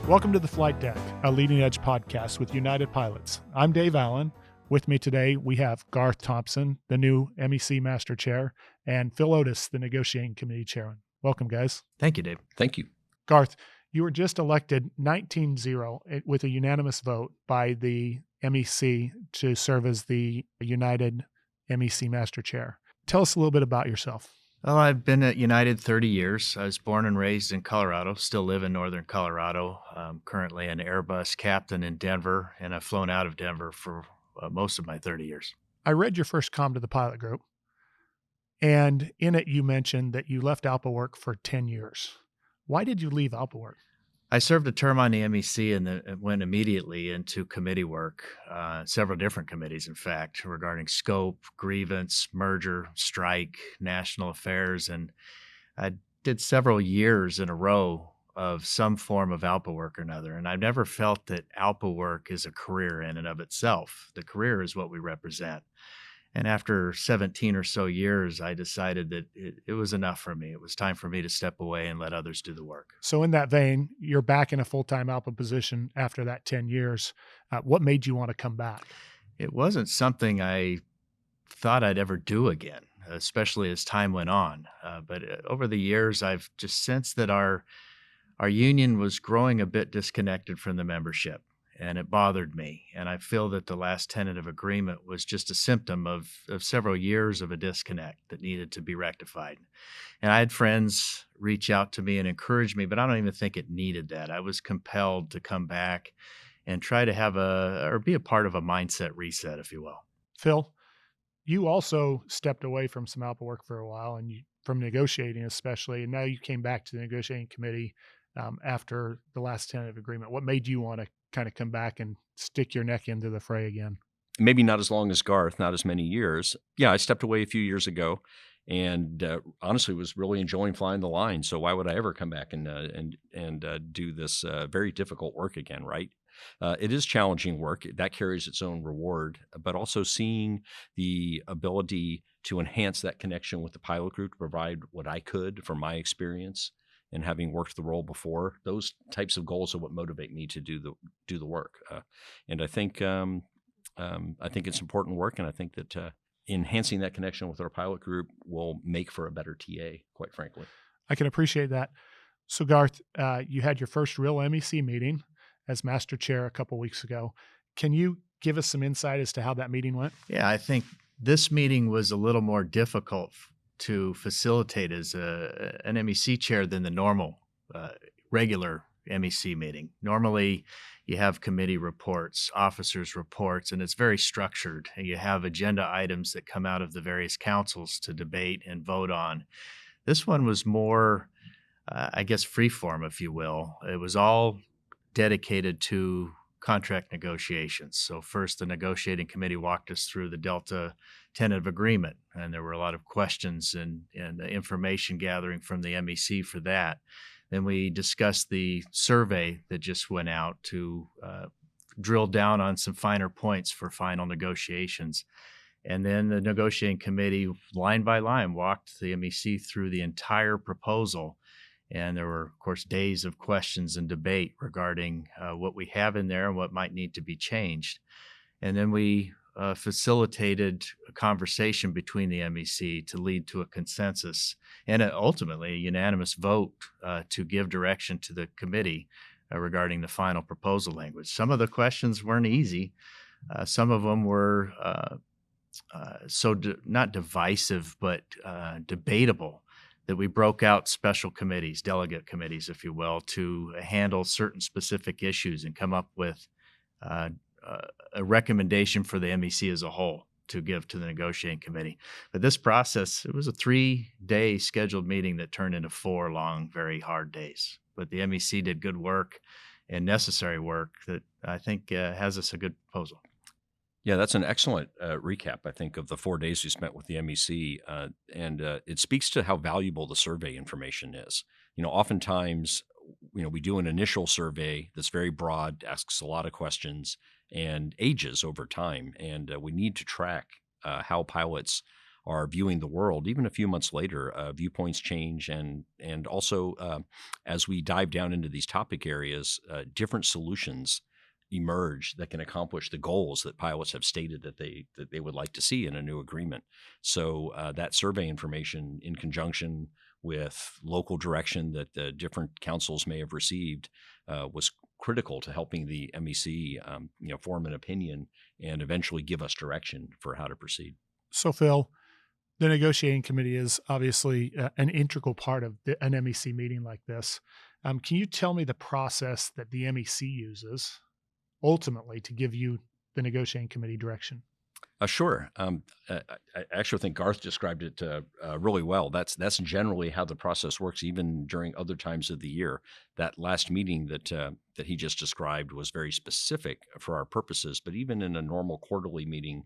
Welcome to The Flight Deck, a leading edge podcast with United Pilots. I'm Dave Allen. With me today, we have Garth Thompson, the new MEC Master Chair, and Phil Otis, the Negotiating Committee Chairman. Welcome, guys. Thank you, Dave. Thank you. Garth, you were just elected 19-0 with a unanimous vote by the MEC to serve as the United MEC Master Chair. Tell us a little bit about yourself. Well, I've been at United 30 years. I was born and raised in Colorado, still live in northern Colorado. I'm currently an Airbus captain in Denver, and I've flown out of Denver for most of my 30 years. I read your first comm to the pilot group, and in it you mentioned that you left ALPA work for 10 years. Why did you leave ALPA work? I served a term on the MEC and then went immediately into committee work, several different committees, in fact, regarding scope, grievance, merger, strike, national affairs. And I did several years in a row of some form of ALPA work or another. And I've never felt that ALPA work is a career in and of itself. The career is what we represent. And after 17 or so years, I decided that it was enough for me. It was time for me to step away and let others do the work. So in that vein, you're back in a full-time ALPA position after that 10 years. What made you want to come back? It wasn't something I thought I'd ever do again, especially as time went on. But over the years, I've just sensed that our union was growing a bit disconnected from the membership. And it bothered me. And I feel that the last tentative agreement was just a symptom of several years of a disconnect that needed to be rectified. And I had friends reach out to me and encourage me, but I don't even think it needed that. I was compelled to come back and try to be a part of a mindset reset, if you will. Phil, you also stepped away from some ALPA work for a while, and from negotiating especially, and now you came back to the negotiating committee after the last tentative agreement. What made you want to kind of come back and stick your neck into the fray again? Maybe not as long as Garth, not as many years. Yeah, I stepped away a few years ago, and honestly was really enjoying flying the line. So why would I ever come back and do this very difficult work again, right? It is challenging work. That carries its own reward, but also seeing the ability to enhance that connection with the pilot group to provide what I could from my experience and having worked the role before, those types of goals are what motivate me to do the work. And I think it's important work, and I think that enhancing that connection with our pilot group will make for a better TA, quite frankly. I can appreciate that. So Garth, you had your first real MEC meeting as Master Chair a couple weeks ago. Can you give us some insight as to how that meeting went? Yeah, I think this meeting was a little more difficult to facilitate as an MEC chair than the normal regular MEC meeting. Normally, you have committee reports, officers' reports, and it's very structured. And you have agenda items that come out of the various councils to debate and vote on. This one was more, freeform, if you will. It was all dedicated to contract negotiations. So first, the negotiating committee walked us through the Delta tentative agreement, and there were a lot of questions and information gathering from the MEC for that. Then we discussed the survey that just went out to drill down on some finer points for final negotiations. And then the negotiating committee, line by line, walked the MEC through the entire proposal. And there were, of course, days of questions and debate regarding what we have in there and what might need to be changed. And then we facilitated a conversation between the MEC to lead to a consensus and ultimately a unanimous vote to give direction to the committee regarding the final proposal language. Some of the questions weren't easy. Some of them were not divisive, but debatable, that we broke out special committees, delegate committees, if you will, to handle certain specific issues and come up with a recommendation for the MEC as a whole to give to the negotiating committee. But this process, it was a 3-day scheduled meeting that turned into 4 long, very hard days. But the MEC did good work and necessary work that I think has us a good proposal. Yeah, that's an excellent recap, I think, of the 4 days we spent with the MEC. And it speaks to how valuable the survey information is. Oftentimes, we do an initial survey that's very broad, asks a lot of questions, and ages over time. And we need to track how pilots are viewing the world, even a few months later, viewpoints change, and also as we dive down into these topic areas, different solutions emerge that can accomplish the goals that pilots have stated that they would like to see in a new agreement. So that survey information, in conjunction with local direction that the different councils may have received, was critical to helping the MEC, form an opinion and eventually give us direction for how to proceed. So, Phil, the negotiating committee is obviously an integral part of an MEC meeting like this. Can you tell me the process that the MEC uses ultimately to give you the negotiating committee direction? Sure. I actually think Garth described it really well. That's generally how the process works, even during other times of the year. That last meeting that he just described was very specific for our purposes. But even in a normal quarterly meeting,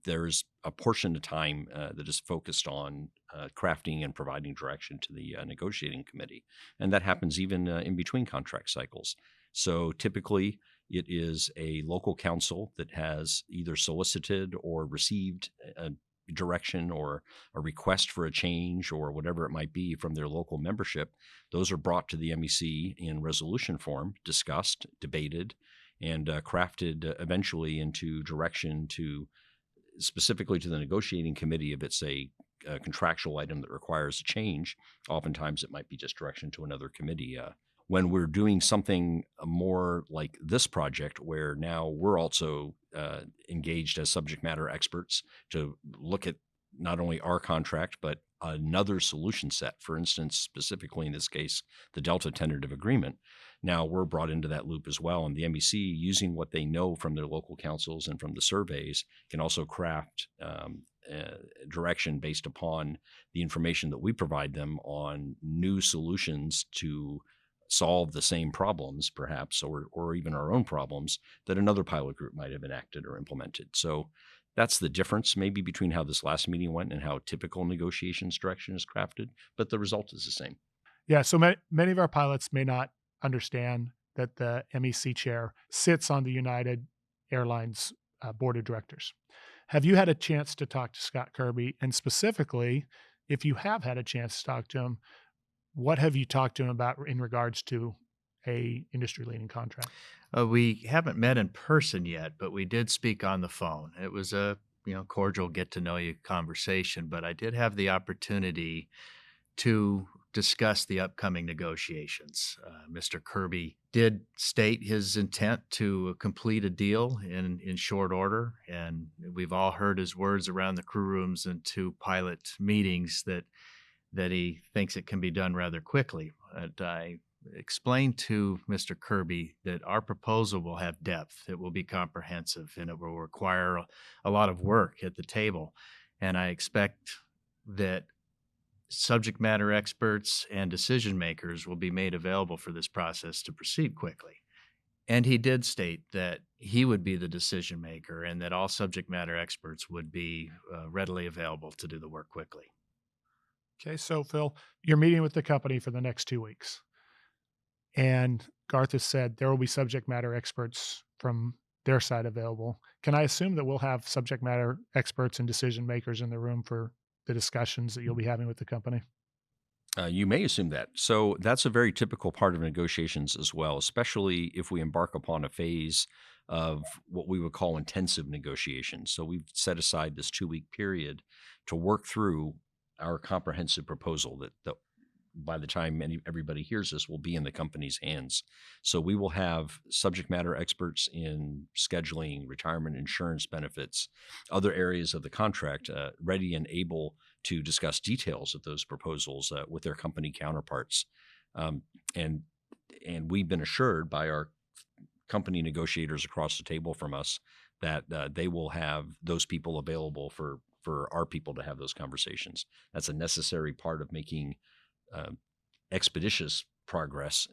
there's a portion of time that is focused on crafting and providing direction to the negotiating committee, and that happens even in between contract cycles. So typically, it is a local council that has either solicited or received a direction or a request for a change or whatever it might be from their local membership. Those are brought to the MEC in resolution form, discussed, debated, and crafted eventually into direction to specifically to the negotiating committee if it's a contractual item that requires a change. Oftentimes it might be just direction to another committee. When we're doing something more like this project, where now we're also engaged as subject matter experts to look at not only our contract, but another solution set, for instance, specifically in this case, the Delta tentative agreement. Now we're brought into that loop as well. And the MEC, using what they know from their local councils and from the surveys, can also craft direction based upon the information that we provide them on new solutions to solve the same problems, perhaps, or even our own problems that another pilot group might have enacted or implemented. So that's the difference maybe between how this last meeting went and how typical negotiations direction is crafted, but the result is the same. Yeah, so many of our pilots may not understand that the MEC chair sits on the United Airlines board of directors. Have you had a chance to talk to Scott Kirby? And specifically, if you have had a chance to talk to him, what have you talked to him about in regards to a industry-leading contract? We haven't met in person yet, but we did speak on the phone. It was a cordial get to know you conversation, but I did have the opportunity to discuss the upcoming negotiations. Mr. Kirby did state his intent to complete a deal in short order, and we've all heard his words around the crew rooms and two pilot meetings that he thinks it can be done rather quickly. And I explained to Mr. Kirby that our proposal will have depth, it will be comprehensive, and it will require a lot of work at the table. And I expect that subject matter experts and decision makers will be made available for this process to proceed quickly. And he did state that he would be the decision maker and that all subject matter experts would be readily available to do the work quickly. Okay, so Phil, you're meeting with the company for the next 2 weeks. And Garth has said there will be subject matter experts from their side available. Can I assume that we'll have subject matter experts and decision makers in the room for the discussions that you'll be having with the company? You may assume that. So that's a very typical part of negotiations as well, especially if we embark upon a phase of what we would call intensive negotiations. So we've set aside this 2-week period to work through our comprehensive proposal that by the time everybody hears this will be in the company's hands. So we will have subject matter experts in scheduling, retirement insurance benefits, other areas of the contract ready and able to discuss details of those proposals with their company counterparts. And we've been assured by our company negotiators across the table from us that they will have those people available for our people to have those conversations. That's a necessary part of making expeditious progress,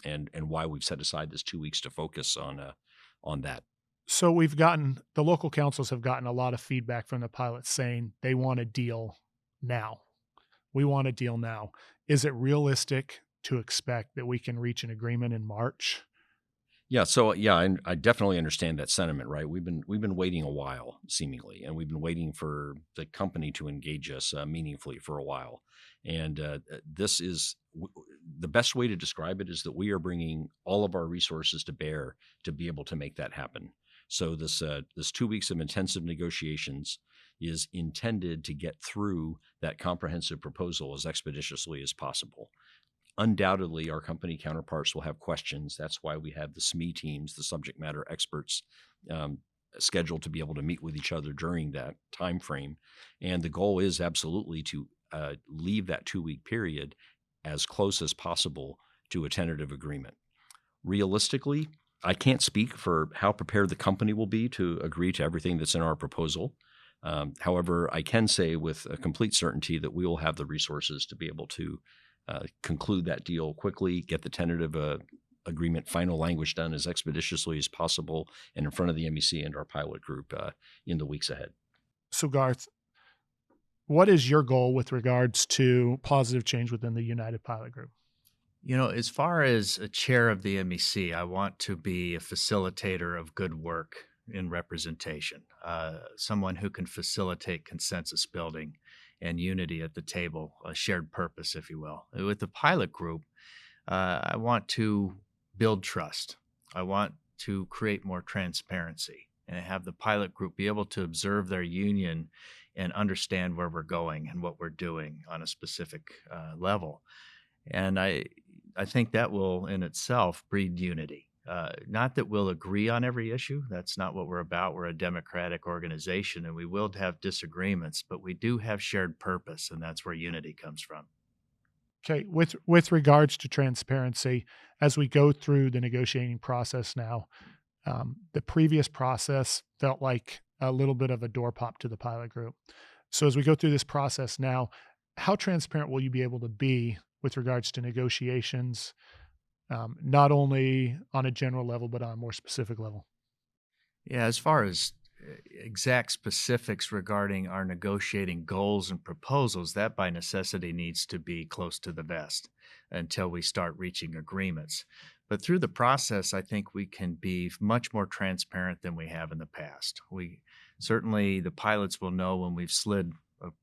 and why we've set aside this 2 weeks to focus on that. So the local councils have gotten a lot of feedback from the pilots saying they want a deal now. We want a deal now. Is it realistic to expect that we can reach an agreement in March? Yeah, so yeah, I definitely understand that sentiment, right? We've been waiting a while, seemingly, and we've been waiting for the company to engage us meaningfully for a while. And this is the best way to describe it is that we are bringing all of our resources to bear to be able to make that happen. So this 2 weeks of intensive negotiations is intended to get through that comprehensive proposal as expeditiously as possible. Undoubtedly, our company counterparts will have questions. That's why we have the SME teams, the subject matter experts, um, scheduled to be able to meet with each other during that time frame. And the goal is absolutely to leave that 2 week period as close as possible to a tentative agreement. Realistically, I can't speak for how prepared the company will be to agree to everything that's in our proposal. However, I can say with a complete certainty that we will have the resources to be able to conclude that deal quickly, get the tentative agreement final language done as expeditiously as possible, and in front of the MEC and our pilot group in the weeks ahead. So, Garth, what is your goal with regards to positive change within the United Pilot Group? As far as a chair of the MEC, I want to be a facilitator of good work in representation, someone who can facilitate consensus building and unity at the table, a shared purpose, if you will. With the pilot group, I want to build trust. I want to create more transparency and have the pilot group be able to observe their union and understand where we're going and what we're doing on a specific level. And I think that will in itself breed unity. Not that we'll agree on every issue. That's not what we're about. We're a democratic organization and we will have disagreements, but we do have shared purpose, and that's where unity comes from. Okay, with regards to transparency, as we go through the negotiating process now, the previous process felt like a little bit of a door pop to the pilot group. So as we go through this process now, how transparent will you be able to be with regards to negotiations, not only on a general level, but on a more specific level? Yeah, as far as exact specifics regarding our negotiating goals and proposals, that by necessity needs to be close to the vest until we start reaching agreements. But through the process, I think we can be much more transparent than we have in the past. We certainly, the pilots will know when we've slid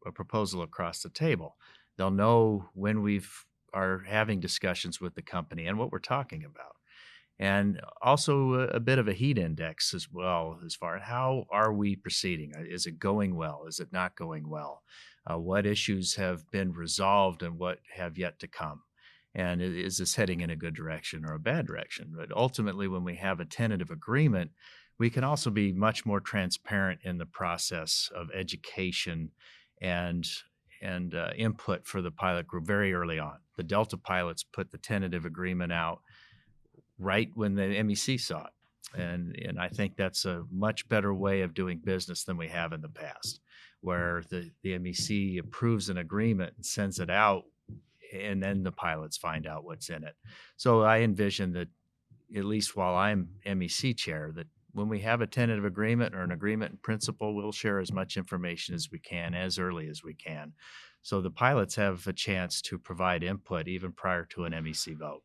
a proposal across the table. They'll know when we've are having discussions with the company and what we're talking about, and also a bit of a heat index as well, as far as how are we proceeding? Is it going well? Is it not going well? What issues have been resolved and what have yet to come? And is this heading in a good direction or a bad direction? But ultimately, when we have a tentative agreement, we can also be much more transparent in the process of education and input for the pilot group very early on. The Delta pilots put the tentative agreement out right when the MEC saw it. And I think that's a much better way of doing business than we have in the past, where the MEC approves an agreement and sends it out, and then the pilots find out what's in it. So I envision that, at least while I'm MEC chair, that when we have a tentative agreement or an agreement in principle, we'll share as much information as we can as early as we can. So the pilots have a chance to provide input even prior to an MEC vote.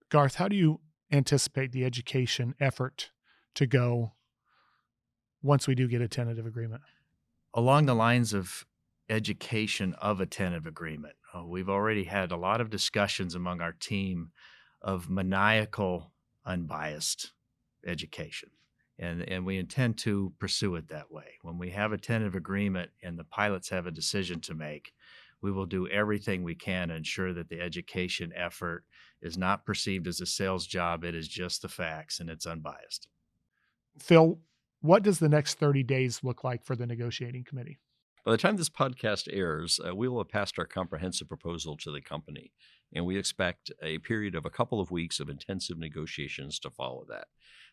Garth, how do you anticipate the education effort to go once we do get a tentative agreement? Along the lines of education of a tentative agreement, we've already had a lot of discussions among our team of maniacal, unbiased education. And we intend to pursue it that way. When we have a tentative agreement and the pilots have a decision to make, we will do everything we can to ensure that the education effort is not perceived as a sales job. It is just the facts and it's unbiased. Phil, what does the next 30 days look like for the negotiating committee? By the time this podcast airs, we will have passed our comprehensive proposal to the company, and we expect a period of a couple of weeks of intensive negotiations to follow that.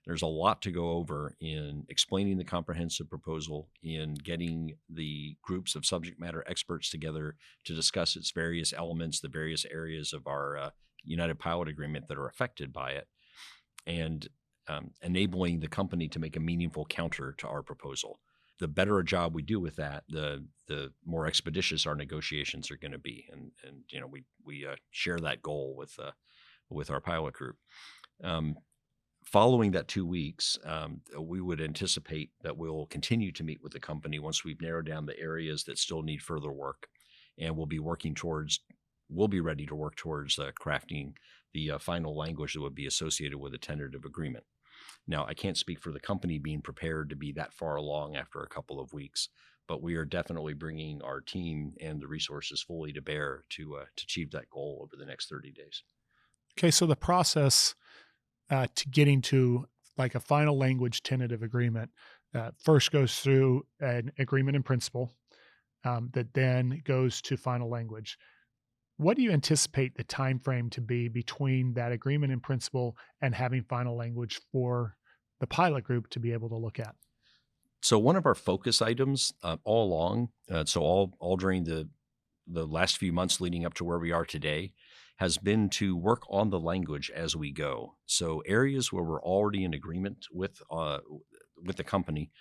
There's a lot to go over in explaining the comprehensive proposal, in getting the groups of subject matter experts together to discuss its various elements, the various areas of our United Pilot Agreement that are affected by it, and enabling the company to make a meaningful counter to our proposal. The better a job we do with that, the more expeditious our negotiations are going to be, and we share that goal with our pilot group. following that 2 weeks, we would anticipate that we'll continue to meet with the company once we've narrowed down the areas that still need further work, and we'll be ready to work towards crafting the final language that would be associated with a tentative agreement. Now, I can't speak for the company being prepared to be that far along after a couple of weeks, but we are definitely bringing our team and the resources fully to bear to achieve that goal over the next 30 days. Okay, so the process to getting to like a final language tentative agreement first goes through an agreement in principle that then goes to final language. What do you anticipate the time frame to be between that agreement in principle and having final language for the pilot group to be able to look at? So one of our focus items all along, so all during the last few months leading up to where we are today, has been to work on the language as we go. So areas where we're already in agreement with the company,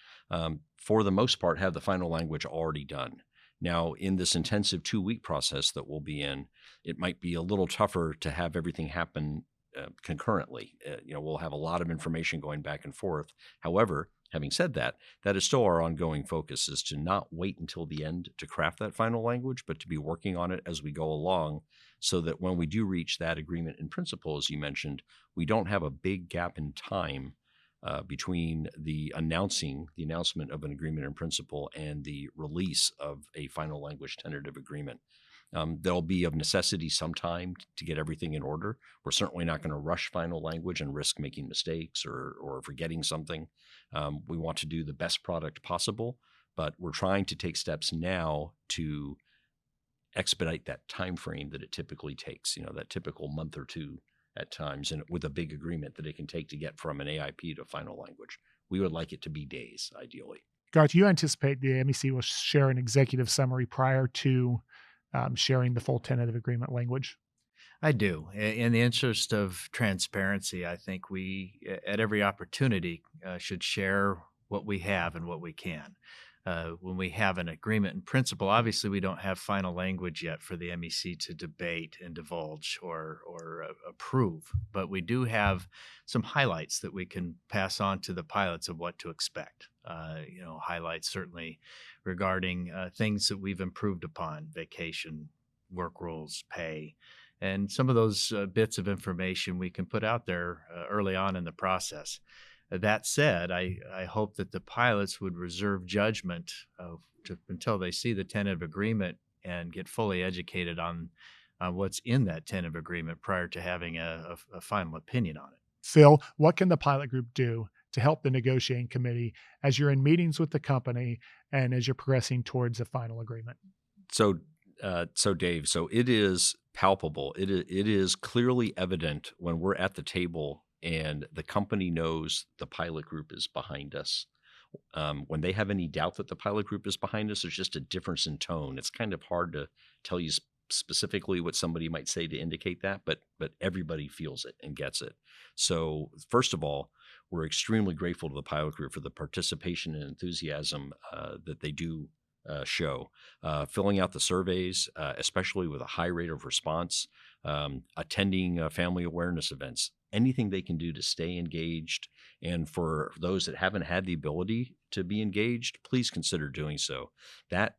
for the most part, have the final language already done. Now, in this intensive 2-week process that we'll be in, it might be a little tougher to have everything happen concurrently. We'll have a lot of information going back and forth. However, having said that, that is still our ongoing focus, is to not wait until the end to craft that final language, but to be working on it as we go along, so that when we do reach that agreement in principle, as you mentioned, we don't have a big gap in time between the announcement of an agreement in principle and the release of a final language tentative agreement. There'll be of necessity some time to get everything in order. We're certainly not going to rush final language and risk making mistakes or forgetting something. We want to do the best product possible, but we're trying to take steps now to expedite that time frame that it typically takes, that typical month or two at times, and with a big agreement that it can take to get from an AIP to final language. We would like it to be days, ideally. Garth, you anticipate the MEC will share an executive summary prior to sharing the full tentative agreement language? I do. In the interest of transparency, I think we, at every opportunity, should share what we have and what we can. When we have an agreement in principle, obviously we don't have final language yet for the MEC to debate and divulge or approve, but we do have some highlights that we can pass on to the pilots of what to expect. Highlights certainly regarding things that we've improved upon: vacation, work rules, pay. And some of those bits of information we can put out there early on in the process. That said, I hope that the pilots would reserve judgment until they see the tentative agreement and get fully educated on what's in that tentative agreement prior to having a final opinion on it. Phil, what can the pilot group do to help the negotiating committee as you're in meetings with the company and as you're progressing towards a final agreement? So Dave, it is palpable. It is clearly evident when we're at the table and the company knows the pilot group is behind us. When they have any doubt that the pilot group is behind us, there's just a difference in tone. It's kind of hard to tell you specifically what somebody might say to indicate that, but everybody feels it and gets it. So first of all, we're extremely grateful to the pilot group for the participation and enthusiasm that they do show, filling out the surveys, especially with a high rate of response, attending family awareness events, anything they can do to stay engaged. And for those that haven't had the ability to be engaged, please consider doing so. That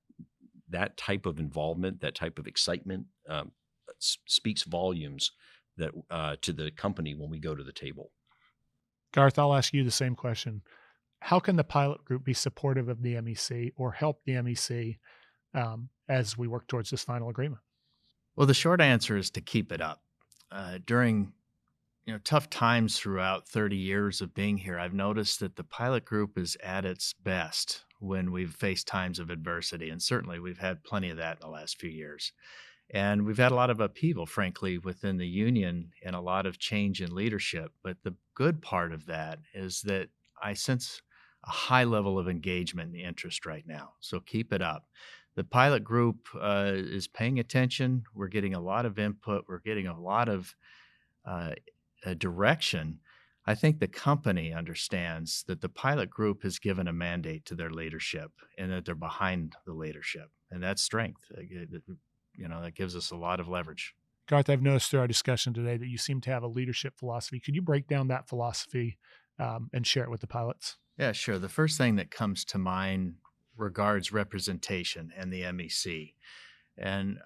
type of involvement, that type of excitement speaks volumes that to the company when we go to the table. Garth, I'll ask you the same question. How can the pilot group be supportive of the MEC or help the MEC as we work towards this final agreement? Well, the short answer is to keep it up. During tough times throughout 30 years of being here, I've noticed that the pilot group is at its best when we've faced times of adversity. And certainly we've had plenty of that in the last few years. And we've had a lot of upheaval, frankly, within the union and a lot of change in leadership. But the good part of that is that I sense a high level of engagement and interest right now. So keep it up. The pilot group is paying attention. We're getting a lot of input. We're getting a lot of direction. I think the company understands that the pilot group has given a mandate to their leadership and that they're behind the leadership. And that's strength. That gives us a lot of leverage. Garth, I've noticed through our discussion today that you seem to have a leadership philosophy. Could you break down that philosophy and share it with the pilots? Yeah, sure. The first thing that comes to mind regards representation and the MEC. And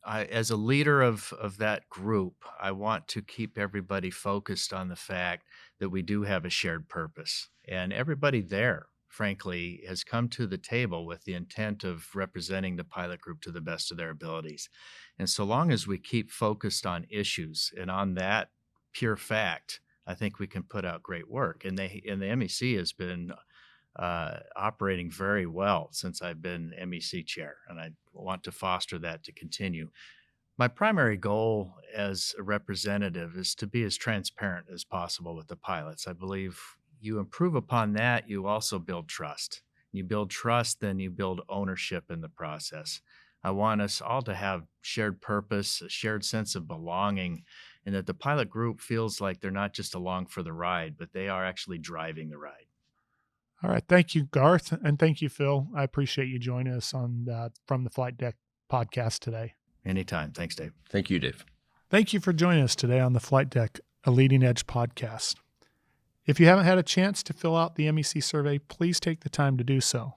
as a leader of that group, I want to keep everybody focused on the fact that we do have a shared purpose. And everybody there, frankly, has come to the table with the intent of representing the pilot group to the best of their abilities. And so long as we keep focused on issues and on that pure fact, I think we can put out great work. And the MEC has been operating very well since I've been MEC chair, and I want to foster that to continue. My primary goal as a representative is to be as transparent as possible with the pilots. I believe you improve upon that, you also build trust. You build trust, then you build ownership in the process. I want us all to have shared purpose, a shared sense of belonging, and that the pilot group feels like they're not just along for the ride, but they are actually driving the ride. All right. Thank you, Garth. And thank you, Phil. I appreciate you joining us on From the Flight Deck podcast today. Anytime. Thanks, Dave. Thank you, Dave. Thank you for joining us today on the Flight Deck, a leading edge podcast. If you haven't had a chance to fill out the MEC survey, please take the time to do so.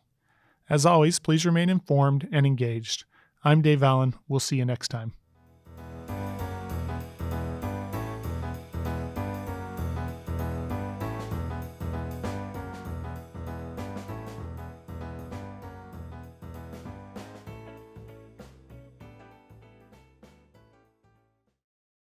As always, please remain informed and engaged. I'm Dave Allen. We'll see you next time.